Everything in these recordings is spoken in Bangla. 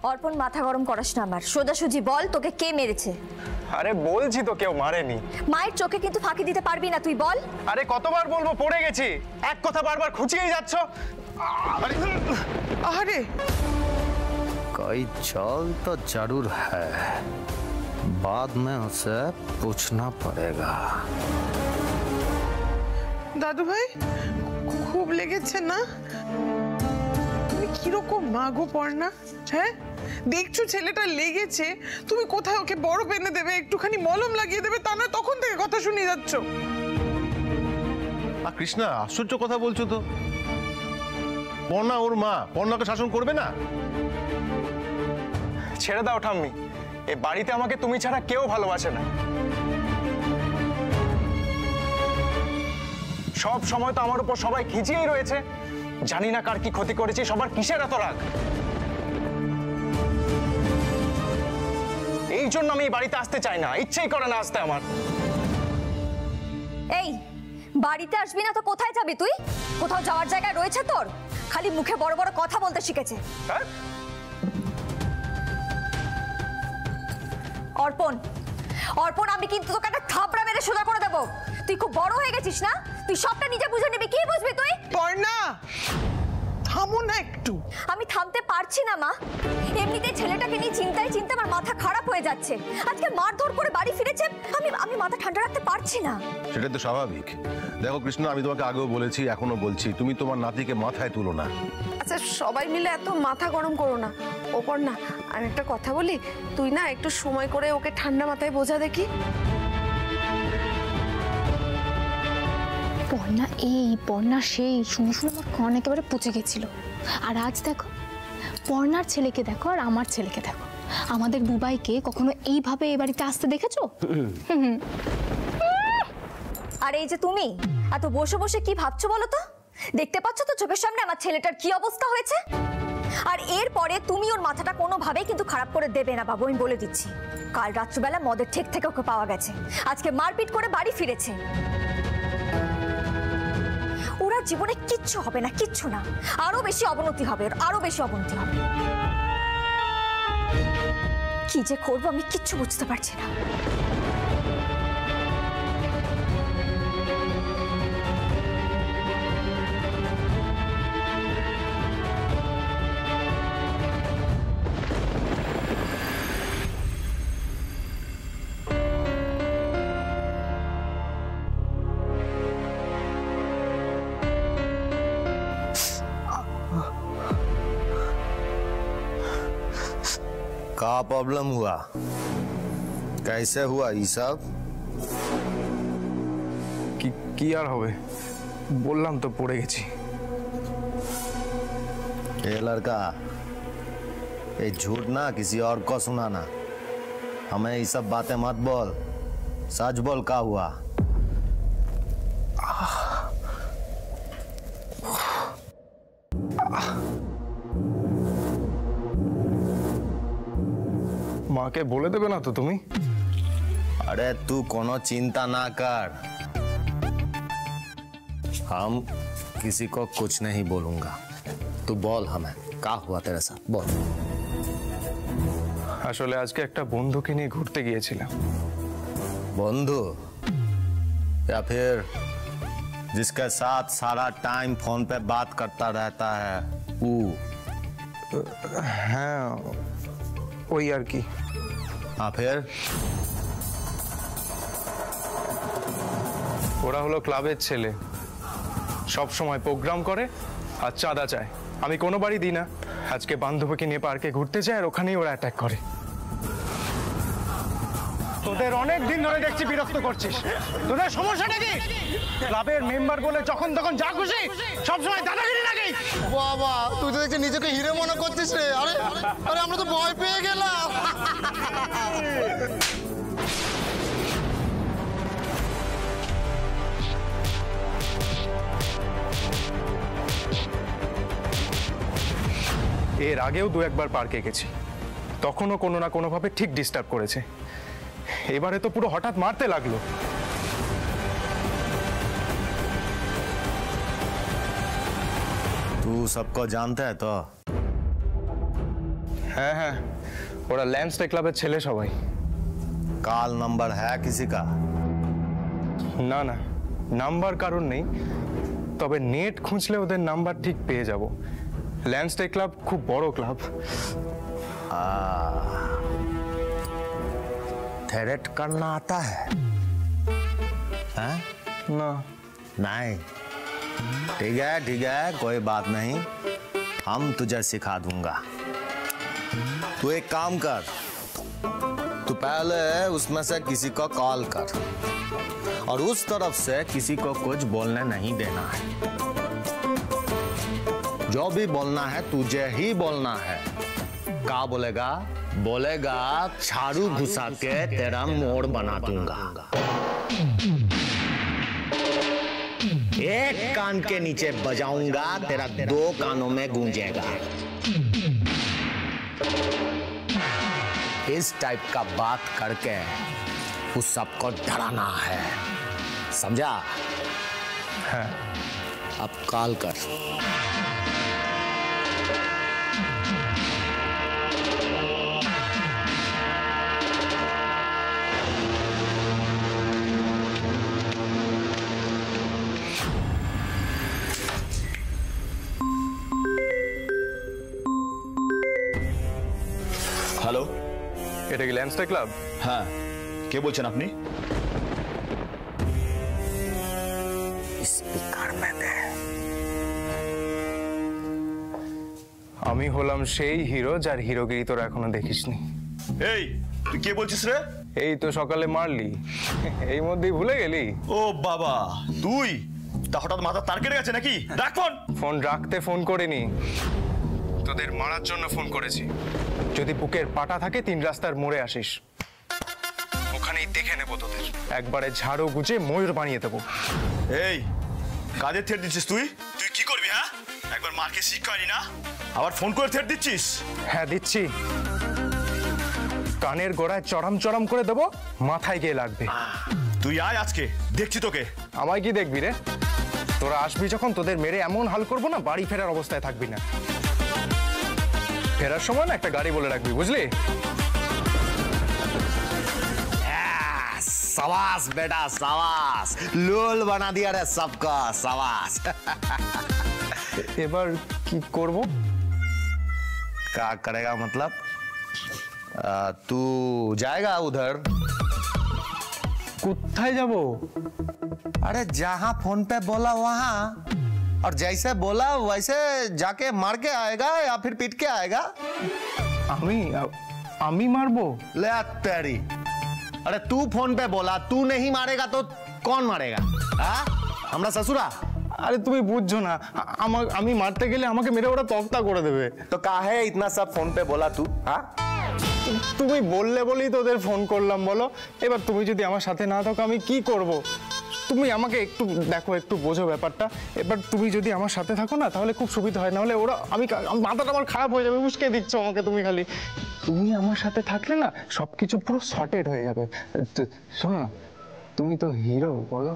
অর্পণ মাথা গরম করাস না আমার, সোজাসুজি বল তোকে কে মেরেছে? আরে বলছি তো কেউ মারেনি। মায়ের চোখে কিন্তু ফাঁকি দিতে পারবি না, তুই বল। আরে কতবার বলবো, পড়ে গেছি, এক কথা বারবার খুঁচিয়েই যাচ্ছ। আরে अरे कोई चाल तो जरूर है, बाद में उसे पूछना पड़ेगा। दादू भाई खूब लेगेছে না? তুমি কি রকম মাগো পড়না, হ্যাঁ? দেখছো ছেলেটা লেগেছে, তুমি কোথায় ওকে বরফ এনে দেবে, একটুখানি মলম লাগিয়ে দেবে, তা না তখন থেকে কথা শুনিয়ে যাচ্ছ। কৃষ্ণা আশ্চর্য কথা বলছো তো। পর্ণা ওর মা, পর্ণাকে শাসন করবে না? ছেড়ে দাও ঠাম্মি, এই বাড়িতে আমাকে তুমি ছাড়া কেউ ভালোবাসে না। সব সময় তো আমার উপর সবাই খিচিয়েই রয়েছে। জানি না কার কি ক্ষতি করেছি, সবার কিসের এত রাগ। এই জন্য আমি এই বাড়িতে আসতে চাই না, ইচ্ছেই করে না আসতে আমার। এই বাড়িতে আসবি না তো কোথায় যাবি তুই? কোথাও যাওয়ার জায়গা রয়েছে তোর? খালি মুখে বড় বড় কথা বলতে শিখেছে। হ্যাঁ? অর্পণ, অর্পণ আমি কিন্তু তোকে একটা থাপড়া মেরে সোজা করে দেবো। তুই খুব বড় হয়ে গেছিস না, তুই সবটা নিজে বুঝে নিবি। কি বুঝবি তুই? পর্ণা থামো না একটু। আমি থামতে পারছি না মা, এমনিতে ছেলেটাকে নিয়ে চিন্তায় আমার মাথা খারাপ হয়ে যাচ্ছে। আজকে মারধর করে বাড়ি ফিরেছে, আমি মাথা ঠান্ডা রাখতে পারছি না। সেটা তো স্বাভাবিক। দেখো কৃষ্ণ, আমি তোমাকে আগেও বলেছি, এখনো বলছি, তুমি তোমার নাতিকে মাথায় তুলো না। আচ্ছা সবাই মিলে এত মাথা গরম করো না। ওপর না, আর একটা কথা বলি, তুই না একটু সময় করে ওকে ঠান্ডা মাথায় বোঝা দেখি। পর্ণা এই পর্ণা সেই, শুনে শুনে আমার কান একেবারে পচে গেছিল। আর আজ দেখো, পর্ণার ছেলেকে দেখো আর আমার ছেলেকে দেখো। আমাদের বুবাইকে কখনো এইভাবে এ বাড়িতে আসতে দেখেছো? আর এই যে তুমি এত বসে বসে কি ভাবছো বলো তো? দেখতে পাচ্ছ তো চোখের সামনে আমার ছেলেটার কি অবস্থা হয়েছে? আর এরপরে তুমি ওর মাথাটা কোনোভাবেই কিন্তু খারাপ করে দেবে না বাবু, আমি বলে দিচ্ছি। কাল রাত্রিবেলা মদের ঠেক থেকে ওকে পাওয়া গেছে, আজকে মারপিট করে বাড়ি ফিরেছে। ওরা জীবনে কিচ্ছু হবে না, কিচ্ছু না, আরো বেশি অবনতি হবে, আরো বেশি অবনতি হবে। কি যে করবো আমি কিচ্ছু বুঝতে পারছি না। क्या प्रॉब्लम हुआ, कैसे हुआ ये सब? কি আর হবে, বললাম তো পড়ে গেছি। ये लड़का, ये झूठ ना किसी और को सुनाना, हमें ये सब बातें मत बोल, सच बोल क्या हुआ। মাকে বলে দেবে না তো তুমি? अरे तू कोनो चिंता ना कर, हम किसी को कुछ नहीं बोलूंगा। तू बोल हमें क्या हुआ तेरे साथ, बोल। আসলে আজকে একটা বন্ধুকে নিয়ে ঘুরতে গিয়েছিলাম। बंधु या फिर जिसके साथ सारा टाइम फोन पे बात करता रहता है वो? হ্যাঁ ওই আর কি। हाँ फिर? ওরা হলো ক্লাবের ছেলে, সব সময় প্রোগ্রাম করে আর চাঁদা চায়। আমি কোনো বাড়ি দিই না। আজকে বান্ধবীকে নিয়ে পার্কে ঘুরতে যায় আর ওখানেই ওরা অ্যাটাক করে। তোদের অনেক দিন ধরে দেখছি বিরক্ত করছিস। তোদের সমস্যাটা কি? ক্লাবের মেম্বার বলে যখন তখন যা খুশি সবসময় দাদাগিরি লাগে। বাবা তুই তো দেখছি নিজেকে হিরে মনে করছিস রে। আরে আরে আমরা তো ভয় পেয়ে গেলাম। এর আগেও দু একবার পার্কে গেছি, তখনও কোনো না কোনোভাবে ঠিক ডিস্টার্ব করেছে। এবারে তো পুরো হঠাৎ মারতে লাগলো। तू सबको जानता है तो? হ্যাঁ হ্যাঁ, ওরা ল্যান্ডস্টে ক্লাবের ছেলে সবাই। कॉल नंबर है किसी का? না না, নাম্বার কারণ নেই, তবে নেট খুঁজলে ওদের নাম্বার ঠিক পেয়ে যাব। ল্যান্ডস্টে ক্লাব খুব বড় ক্লাব। थ्रेट करना आता है? हाँ? না, नहीं, ठीक है, कोई बात नहीं, हम तुझे सिखा दूंगा। तू एक काम कर, तू पहले उसमें से किसी को कॉल कर और उस तरफ से किसी को कुछ बोलने नहीं देना है। जो भी बोलना है तुझे ही बोलना है। क्या बोलेगा? बोलेगा झाड़ू घुसा के तेरा मोड़ बना दूंगा। एक कान के नीचे बजाऊंगा, तेरा 2 कानों में गूंजेगा। इस टाइप का बात करके उस सबको डराना है, समझा? है। अब कॉल कर। হ্যালো, এটা কি ল্যান্ডস্টে ক্লাব? হ্যাঁ, কে বলছেন আপনি? स्पीकर में दे। আমি হলাম সেই হিরো যার হিরোগিরি তোরা এখনো দেখিসনি। এই, তুই কে বলছিস রে? এই তো সকালে মারলি, এই মধ্যেই ভুলে গেলি? ও বাবা, তুই তা হঠাৎ মাথা তার কেটে গেছে নাকি? রাখ ফোন। ফোন রাখতে ফোন করিনি, তোদের মারার জন্য ফোন করেছি। যদি বুকের পাটা থাকে 3 রাস্তার মোড়ে আসিস, ওখানেই দেখে নেবো তোদের। একবারে ঝাড়ু গুজে ময়ূর বানিয়ে দেবো। এই, কাজের থ্রেট দিচ্ছিস তুই? তুই কি করবি? হ্যাঁ, একবার মাকে শিক্ষা হয়নি না, আবার ফোন করে থ্রেট দিচ্ছিস? হ্যাঁ দিচ্ছি, কানের গোড়ায় চড়াম চড়াম করে দেবো, মাথায় গিয়ে লাগবে। তুই আয়, আজকে দেখছি তোকে। আমায় কি দেখবি রে? তোরা আসবি যখন তোদের মেরে এমন হাল করবো না, বাড়ি ফেরার অবস্থায় থাকবি না। ফেরার সময় না একটা গাড়ি বলে রাখবি, বুঝলি? सवास बेटा सवास, लोल बना दिया रे सबका, सवास। এবার কি করব? क्या करेगा मतलब? तू जाएगा उधर? কোথায় যাব? अरे जहां फोन पे बोला वहां, और जैसे बोला वैसे जाके मार के आएगा या फिर पीट के आएगा। আমি মারবো? ले तेरी, अरे तू फोन पे बोला, तू नहीं मारेगा तो कौन मारेगा? हमरा ससुरा? আরে তুমি বুঝছো না, আমি মারতে গেলে আমাকে মেরে ওরা তক্তা করে দেবে। तो काहे इतना सब फोन पे बोला तू? তুমি বললে বলেই তোদের ফোন করলাম, বলো। এবার তুমি যদি আমার সাথে না থাকো আমি কি করব? তুমি আমাকে একটু দেখো, একটু বোঝো ব্যাপারটা। এবার তুমি যদি আমার সাথে থাকো না, তাহলে খুব সুবিধা হয়, নাহলে ওরা মাথাটা আমার খারাপ হয়ে যাবে। উস্কে দিচ্ছ আমাকে তুমি খালি। তুমি আমার সাথে থাকলে না সবকিছু পুরো সর্টেড হয়ে যাবে। শোনো, তুমি তো হিরো, বলো।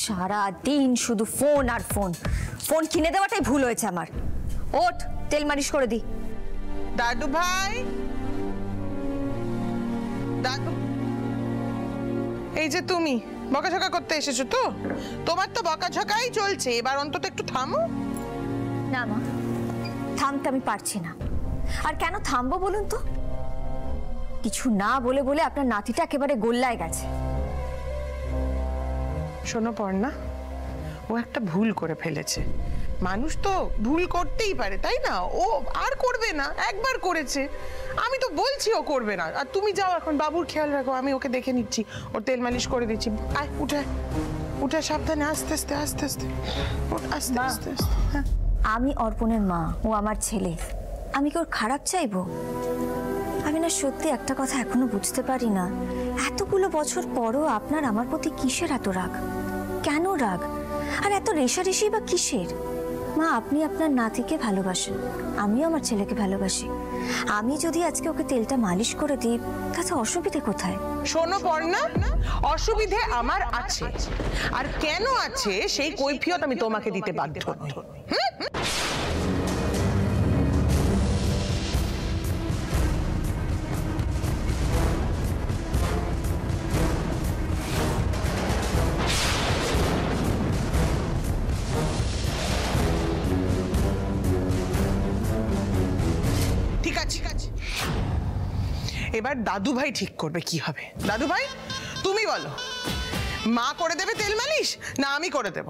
সারা দিন শুধু ফোন আর ফোন। ফোন কিনে দেওয়াটাই ভুল হয়েছে আমার। ওঠ, তেল মালিশ করে দি। দাদু ভাই, দাদু, এই যে তুমি বকাঝকা করতে এসেছো তো? তোমার তো বকাঝকাই চলছে, এবার অন্তত একটু থামো। না মা, থামতে আমি পারছি না। আর কেন থামবো বলুন তো? কিছু না বলে বলে আপনার নাতিটা একেবারে গোল্লায় গেছে। শোনো পর্ণা, ও একটা ভুল করে ফেলেছে। মানুষ তো ভুল করতেই পারে, তাই না? ও আর করবে না, একবার করেছে। আমি তো বলছি ও করবে না। আর তুমি যাও এখন, বাবুর খেয়াল রাখো, আমি ওকে দেখে নিচ্ছি, ওর তেল মালিশ করে দিচ্ছি। আয়, উঠে উঠে সাবধানে, আস্তে আস্তে আস্তে আস্তে ওঠ, আস্তে আস্তে আস্তে। হ্যাঁ আমি অর্পণের মা, ও আমার ছেলে। আমি কি ওর খারাপ চাইবো? আমি না সত্যি একটা কথা এখনো বুঝতে পারি না, এতগুলো বছর পরও আপনার আমার প্রতি কিসের এত রাগ? কেন রাগ? আর এত রেশারেশি বা কিসের? মা, আপনি আপনার নাতিকে ভালোবাসেন, আমিও আমার ছেলেকে ভালোবাসি। আমি যদি আজকে ওকে তেলটা মালিশ করে দিই তাতে অসুবিধে কোথায়? শোনো পর্ণা, অসুবিধে আমার আছে, আর কেন আছে সেই কৈফিয়ত আমি তোমাকে দিতে বাধ্য নই। ঠিক আছে, এবার দাদু ভাই ঠিক করবে কি হবে। দাদু ভাই, তুমি বলো, মা করে দেবে তেল মালিশ না আমি করে দেব?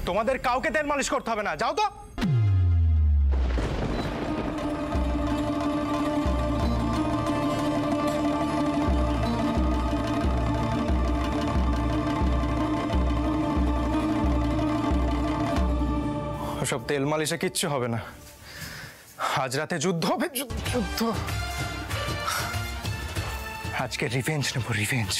তোমাদের কাউকে তেল মালিশ করতে হবে না, যাও তো। সব তেল মালিশে কিচ্ছু হবে না, আজ রাতে যুদ্ধ হবে, যুদ্ধ। আজকে রিভেঞ্জ নেব, রিভেঞ্জ।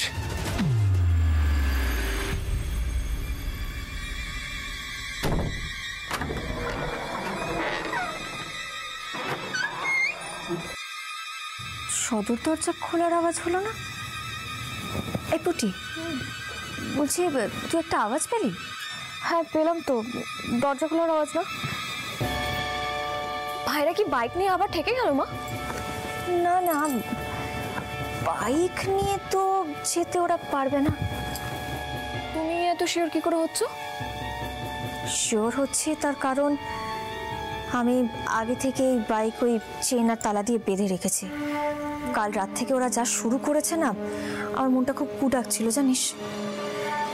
সদর দরজা খোলার আওয়াজ হলো না? এই পুটি, বলছি তুই একটা আওয়াজ পেলি? হ্যাঁ পেলাম তো, দরজা খোলার আওয়াজ না। ভাইরা কি বাইক নিয়ে আবার ঠেকে গেল মা? না না, বাইক নিয়ে তো যেতে ওরা পারবে না। তুমি এত শিওর কি করে হচ্ছ? শিওর হচ্ছে তার কারণ আমি আগে থেকেই বাইক ওই চেন আর তালা দিয়ে বেঁধে রেখেছি। কাল রাত থেকে ওরা যা শুরু করেছে না, আমার মনটা খুব কুডাকছিল জানিস।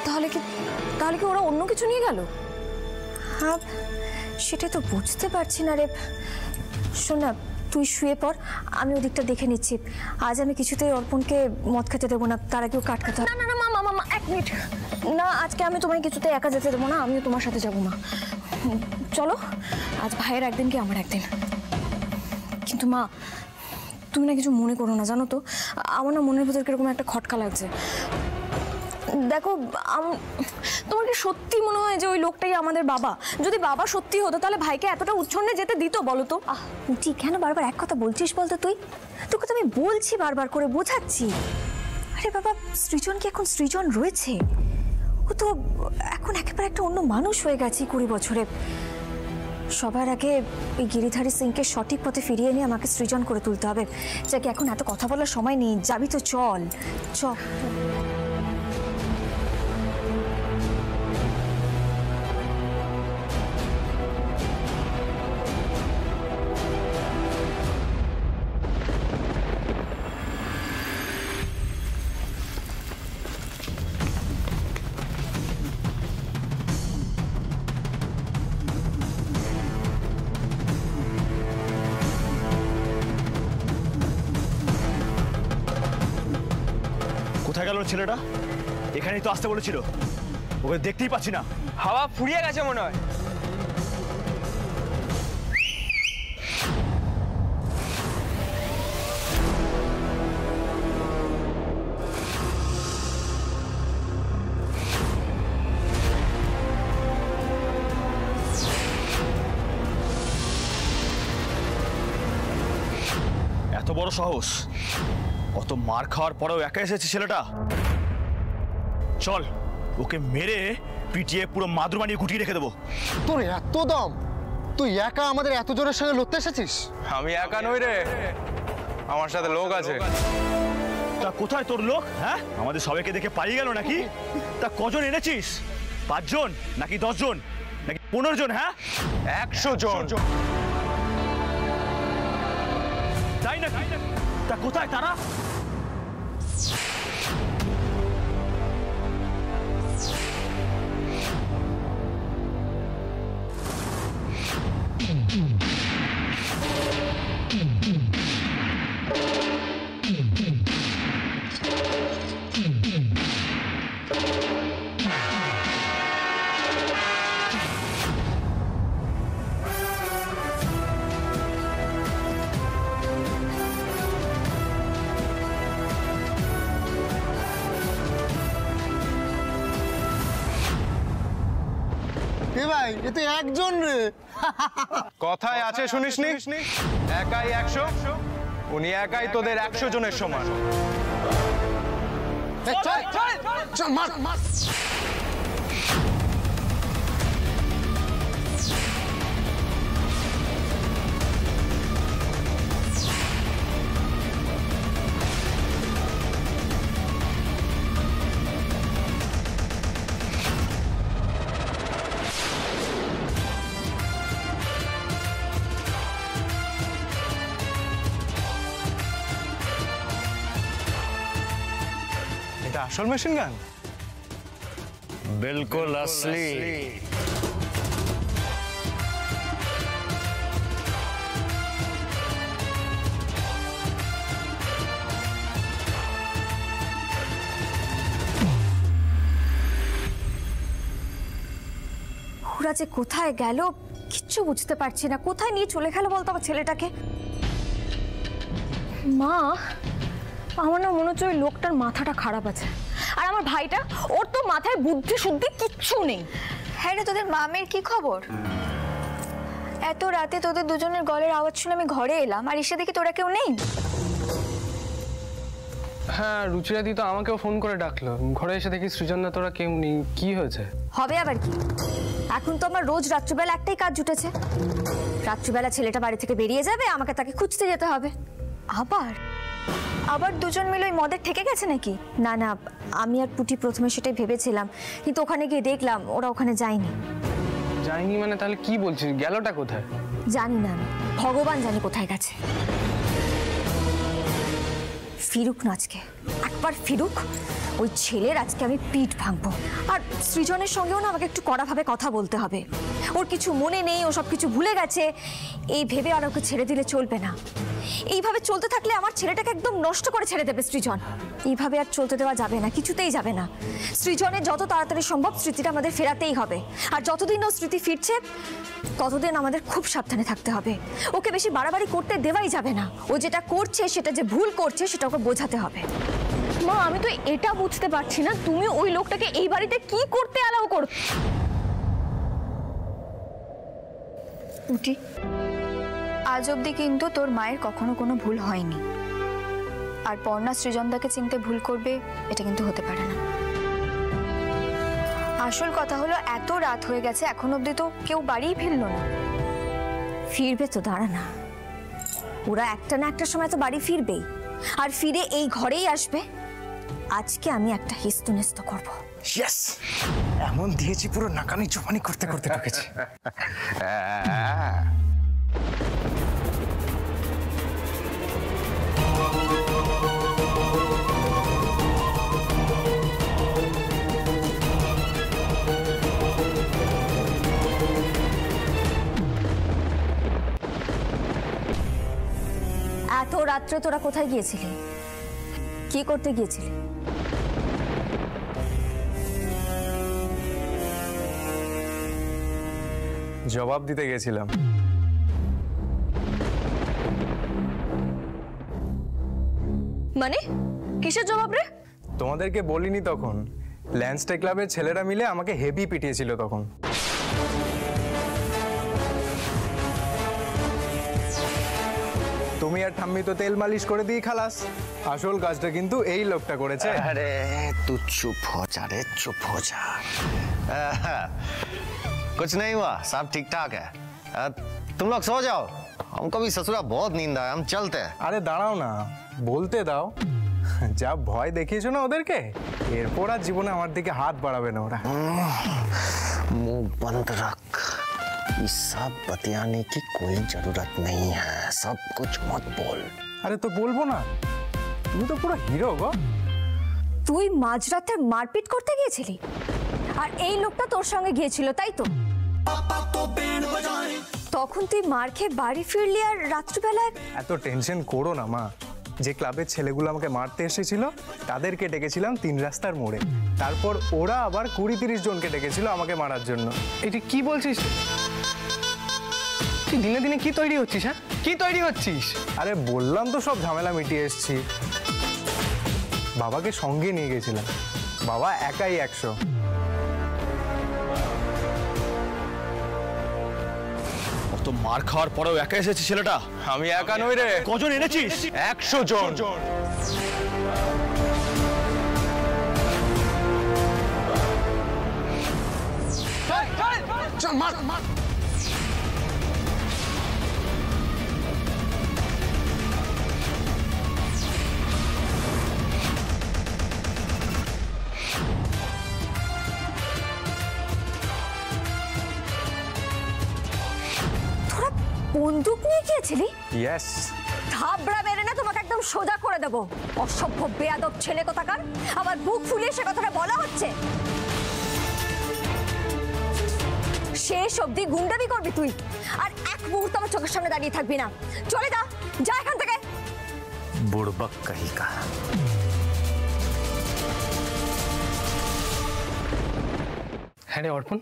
তাহলে কি ওরা অন্য কিছু নিয়ে গেল? হ্যাঁ, সেটাই তো বুঝতে পারছি না রে। শোন না, তুই শুয়ে পড়, আমি ওদিকটা দেখে নিচ্ছি। আজ আমি কিছুতেই অর্পণকে মদ খেতে দেবো না, তার আগেও কাট খেতে হবে। না না না মা, মা, মা, এক মিনিট। না, আজকে আমি তোমায় কিছুতে একা যেতে দেবো না, আমিও তোমার সাথে যাবো মা। চলো, আজ ভাইয়ের একদিন কি আমার একদিন। কিন্তু মা, তুমি না কিছু মনে করো না, জানো তো আমার না মনের ভেতর কিরকম একটা খটকা লাগছে। দেখো, তোমার কি সত্যি মনে হয় যে ওই লোকটাই আমাদের বাবা? যদি বাবা সত্যি হতো তাহলে ভাইকে এতটা উচ্ছন্নে যেতে দিত বলো তো? পুটি, কেন বারবার এক কথা বলছিস বলতো? তোকে তো আমি বলছি, বারবার করে বোঝাচ্ছি। আরে বাবা, সৃজন কি এখন সৃজন রয়েছে? ও তো এখন একেবারে একটা অন্য মানুষ হয়ে গেছে 20 বছরে। সবার আগে এই গিরিধারী সিংকে সঠিক পথে ফিরিয়ে নিয়ে আমাকে সৃজন করে তুলতে হবে। যাকে এখন এত কথা বলার সময় নেই, যাবি তো চল চল। কোথায় গেল ছেলেটা? এখানেই তো আসতে বলেছিল, ওকে দেখতেই পাচ্ছি না। হাওয়া ফুরিয়ে গেছে মনে হয়। এত বড় সাহস! অত মার খাওয়ার পরেও একা এসেছে ছেলেটা। চল, ওকে মেরে পিটিয়ে পুরো মাদুর বানিয়ে গুটিয়ে রেখে দেবো। তোর এত দম, তুই একা আমাদের এত জোরের সঙ্গে লড়তে এসেছিস? আমি একা নই রে, আমার সাথে লোক আছে। তা কোথায় তোর লোক? হ্যাঁ, আমাদের সবাইকে দেখে পালিয়ে গেল নাকি? তা কজন এনেছিস? 5 জন নাকি 10 জন নাকি 15 জন? হ্যাঁ, 100 জন। তাই নাকি? তা কোথায় তারা? এ ভাই এ তো একজন রে। কথায় আছে শুনিসনি, একাই 100, উনি একাই তোদের 100 জনের সমান। চল চল চল মার মার। এটা আসল মেশিন গান? बिल्कुल असली। ওরা যে কোথায় গেল কিচ্ছু বুঝতে পারছি না, কোথায় নিয়ে চলে গেল বলতো আমার ছেলেটাকে। মা আমার না মনে হচ্ছে ওই লোকটার মাথাটা খারাপ আছে, আর আমার ভাইটা ওর তো মাথায় বুদ্ধি শুদ্ধি কিচ্ছু নেই। হ্যাঁ রে, তোদের মামের কি খবর? এত রাতে তোদের দুজনের গলের আওয়াজ শুনে আমি ঘরে এলাম, আর এসে দেখি তোরা কেউ নেই। হ্যাঁ, রুচিরাদি তো আমাকেও ফোন করে ডাকলো। ঘরে এসে দেখি সৃজনদা তোরা কেউ নেই। কি হয়েছে? হবে আবার কি, এখন তো আমার রোজ রাত্রিবেলা একটাই কাজ জুটেছে। রাত্রিবেলা ছেলেটা বাড়ি থেকে বেরিয়ে যাবে, আমাকে তাকে খুঁজতে যেতে হবে। আবার আবার দুজন মিলে ওই মদের থেকে গেছে নাকি? না না, আমি আর পুটি প্রথমে সেটাই ভেবেছিলাম, কিন্তু ওখানে গিয়ে দেখলাম ওরা ওখানে যায়নি। যাইনি মানে তাহলে কি বলছিস? গেলটা কোথায়? জানি না, আমি ভগবান জানি কোথায় গেছে। ফিরুক না আজকে, একবার ফিরুক, ওই ছেলের আজকে আমি পিঠ ভাঙবো। আর সৃজনের সঙ্গেও না আমাকে একটু কড়াভাবে কথা বলতে হবে। ওর কিছু মনে নেই, ও সব কিছু ভুলে গেছে, এই ভেবে আর ওকে ছেড়ে দিলে চলবে না। এইভাবে চলতে থাকলে আমার ছেলেটাকে একদম নষ্ট করে ছেড়ে দেবে সৃজন। এইভাবে আর চলতে দেওয়া যাবে না, কিছুতেই যাবে না। সৃজনের যত তাড়াতাড়ি সম্ভব স্মৃতিটা আমাদের ফেরাতেই হবে, আর যতদিন ও স্মৃতি ফিরছে ততদিন আমাদের খুব সাবধানে থাকতে হবে। ওকে বেশি বাড়াবাড়ি করতে দেওয়াই যাবে না। ও যেটা করছে সেটা যে ভুল করছে সেটা ওকে বোঝাতে হবে। মা আমি তো এটা বুঝতে পারছি না, তুমি ওই লোকটাকে এই বাড়িতে কি করতে অ্যালাউ করো? উঠি, আজ অবধি কিন্তু তোর মায়ের কখনো কোনো ভুল হয়নি, আর পর্ণা সৃজনদাকে চিনতে ভুল করবে এটা কিন্তু হতে পারে না। আসল কথা হলো এত রাত হয়ে গেছে, এখন অবধি তো কেউ বাড়িই ফিরলো না। ফিরবে তো, দাঁড়া না, ওরা একটা না একটা সময় তো বাড়ি ফিরবেই, আর ফিরে এই ঘরেই আসবে। আজকে আমি একটা হিস্তুনেস্ত করব। ইয়েস, এমন দিয়েছি পুরো নাকানি চোপানি করতে করতে ঢুকেছি। এত রাত্রে তোরা কোথায় গিয়েছিলি? কি করতে গিয়েছিলি? জবাব দিতে গেছিলাম। মানে কিসের জবাব রে? তোমাদেরকে বলিনি তখন? ল্যান্সটে ক্লাবের ছেলেরা মিলে আমাকে হেভি পিটিয়েছিল তখন। তুমি আর ঠাম্মি তো তেল মালিশ করে দিয়ে খালাস। আসল কাজটা কিন্তু এই লোকটা করেছে। अरे तू चुप हो जा रे, चुप हो जा। कुछ नहीं हुआ, सब ठीक ठाक है। तुम लोग सो जाओ, हमको भी ससुरा बहुत नींद आया, हम चलते हैं। আরে দাঁড়াও না, বলতে দাও। যা ভয় দেখিয়েছো না ওদেরকে, এরপর আর জীবনে আমার দিকে হাত বাড়াবে না ওরা। मुंह बंद रख, ये सब बतियाने की कोई जरूरत नहीं है, सब कुछ मत बोल। আরে তো বলবো না, তুমি তো পুরো হিরো গো। তুই মাঝরাতে মারপিট করতে গিয়েছিলি, আর এই লোকটা তোর সঙ্গে গিয়েছিল, তাই তো? তখন তুই মার খেয়ে বাড়ি ফিরলি, আর রাত্রিবেলায় এত টেনশন করো না মা। যে ক্লাবের ছেলেগুলো আমাকে মারতে এসেছিল তাদেরকে ডেকেছিলাম 3 রাস্তার মোড়ে, তারপর ওরা আবার 20-30 জনকে ডেকেছিল আমাকে মারার জন্য। এটা কি বলছিস? তুই দিনে দিনে কি তৈরি হচ্ছিস? হ্যাঁ, কি তৈরি হচ্ছিস? আরে বললাম তো সব ঝামেলা মিটিয়ে এসেছি। বাবাকে সঙ্গে নিয়ে গেছিলাম, বাবা একাই 100। মার খাওয়ার পরেও একা এসেছে ছেলেটা। আমি একা নই রে, কজন এনেছিস? 100 জন। চল মার মার। বন্দুক নিয়ে গিয়েছিলি? ইয়েস। থাবড়া মেরে না তোমাকে একদম সোজা করে দেবো। অসভ্য বেয়াদব ছেলে কোথাকার, আবার বুক ফুলিয়ে সে কথাটা বলা হচ্ছে। শেষ অবধি গুন্ডামি করবি তুই, আর এক মুহূর্ত আমার চোখের সামনে দাঁড়িয়ে থাকবি না। চলে যা এখান থেকে। बुड़बक कहीं का। হ্যাঁ রে অর্পণ,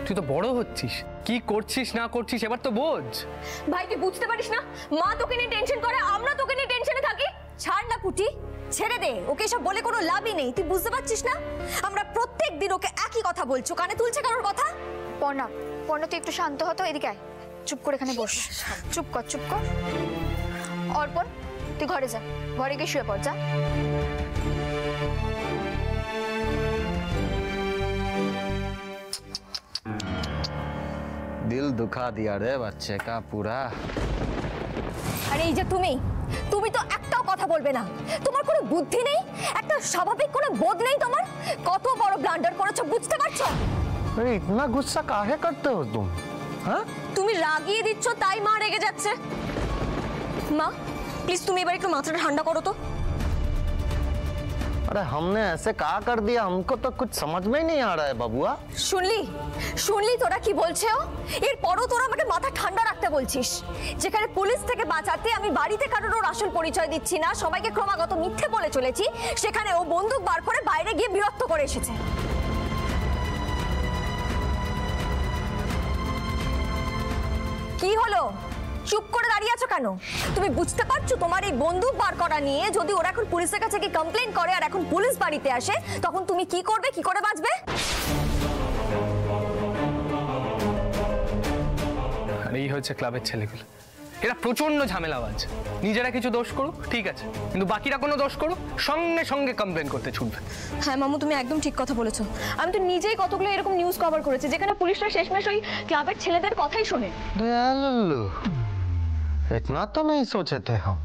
তুই তো বড় হচ্ছিস, কি করছিস না করছিস এবার তো বোঝ। ভাই তুই বুঝতে পারিস না, মা তোকে নিয়ে টেনশন করে, আমরা তোকে নিয়ে টেনশনে থাকি। ছাড় না পুটি, ছেড়ে দে ওকে, সব বলে কোনো লাভই নেই। তুই বুঝতে পারছিস না, আমরা প্রত্যেক দিন ওকে একই কথা বলছো, কানে তুলছে কারোর কথা? পর্ণা, তুই একটু শান্ত হতো, এদিকে আয়, চুপ করে এখানে বস। চুপ কর। অর্পণ, তুই ঘরে যা, ঘরে গিয়ে শুয়ে পড়, যা। दिल दुखा दिया रे बच्चे का पूरा। আরে এই যে তুমি তো একটাও কথা বলবে না। তোমার কোনো বুদ্ধি নেই, একটা স্বাভাবিক কোনো বোধ নেই তোমার। কত বড় ব্লান্ডার করেছো বুঝতে পারছো? अरे इतना गुस्सा काहे करते हो तुम? हाँ? তুমি রাগিয়ে দিচ্ছ তাই মা রেগে যাচ্ছে। মা প্লিজ তুমি এবার একটু মাথাটা ঠান্ডা করো তো। अरे हमने ऐसे कहा कर दिया, हमको तो कुछ समझ में ही नहीं आ रहा है बाबुआ। শুনলি তোরা কি বলছে? এরপরও তোরা আমাকে মাথা ঠান্ডা রাখতে বলছিস। যেখানে পুলিশ থেকে বাঁচাতে আমি বাড়িতে কারোর ওর আসল পরিচয় দিচ্ছি না, সবাইকে ক্রমাগত মিথ্যে বলে চলেছি, সেখানে ও বন্দুক বার করে বাইরে গিয়ে বিরক্ত করে এসেছে। কি হলো, চুপ করে দাঁড়িয়ে আছো কেন? তুমি বুঝতে পারছো তোমার এই বন্দুক বার করা নিয়ে যদি ওরা এখন পুলিশের কাছে গিয়ে কমপ্লেইন করে আর এখন পুলিশ বাড়িতে আসে, তখন তুমি কি করবে, কি করে বাঁচবে? আর এই হচ্ছে ক্লাবের ছেলেগুলো, এরা প্রচন্ড ঝামেলাবাজ। নিজেরা কিছু দোষ করুক ঠিক আছে, কিন্তু বাকিরা কোনো দোষ করুক সঙ্গে সঙ্গে কমপ্লেন করতে ছুটবে। হ্যাঁ মামু, তুমি একদম ঠিক কথা বলেছো। আমি তো নিজেই কতগুলো এরকম নিউজ কভার করেছি যেখানে পুলিশরা শেষমেশ ওই ক্লাবের ছেলেদের কথাই শোনে। दयालु, इतना तो नहीं सोचे थे हम।